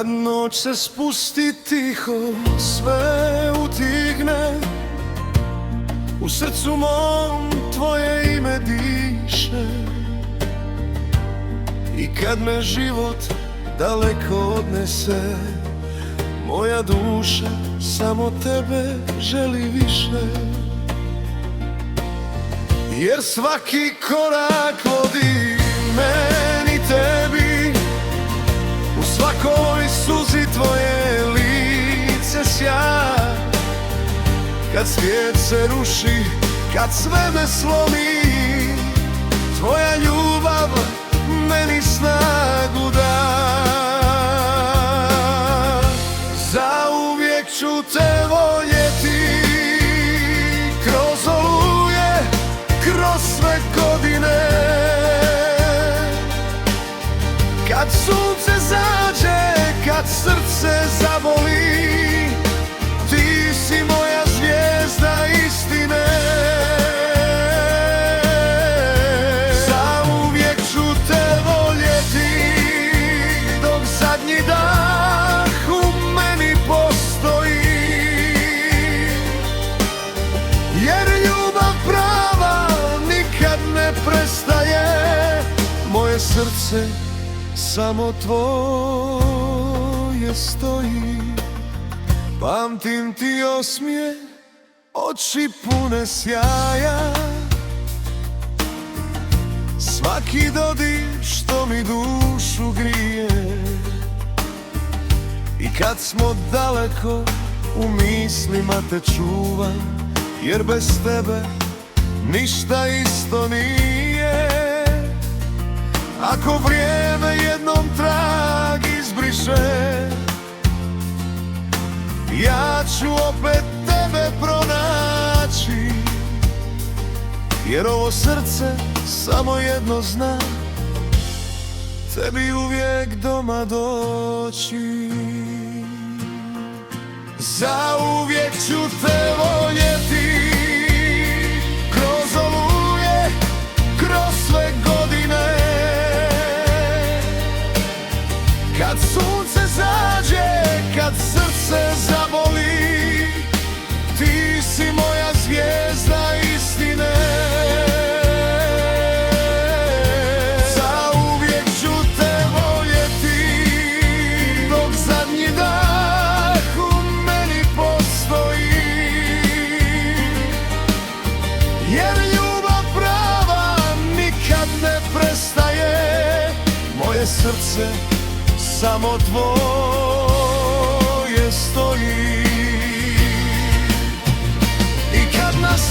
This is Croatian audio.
Kad noć se spusti tiho, sve utigne, u srcu mom tvoje ime diše. I kad me život daleko odnese, moja duša samo tebe želi više. Jer svaki korak vodi meni tebi, u svakoj suzi tvoje lice sja. Kad svijet se ruši, kad sve me slomi, tvoja ljubav meni snagu da. Zauvijek ću te voljeti, kroz oluje, kroz sve godine. Kad sunce zađe, kad srce zaboli, ti si moja zvijezda istine. Zauvijek ću te voljeti, dok zadnji dah u meni postoji. Jer ljubav prava nikad ne prestaje, moje srce samo tvoje stoji. Pamtim ti osmijeh, oči pune sjaja, svaki dodir što mi dušu grije. I kad smo daleko, u mislima te čuvam, jer bez tebe ništa isto nije. Ako vrijeme jednom trag izbriše, ja ću opet tebe pronaći. Jer ovo srce samo jedno zna, tebi uvijek doma doći. Zauvijek ću te voljeti, kroz oluje, kroz sve godine. Kad sunce zađe, kad srce zaboli, ti si moja zvijezda istine. Zauvijek ću te voljeti, dok zadnji dah u meni postoji. Jer ljubav prava nikad ne prestaje, moje srce samo tvoje stoji. I kad nas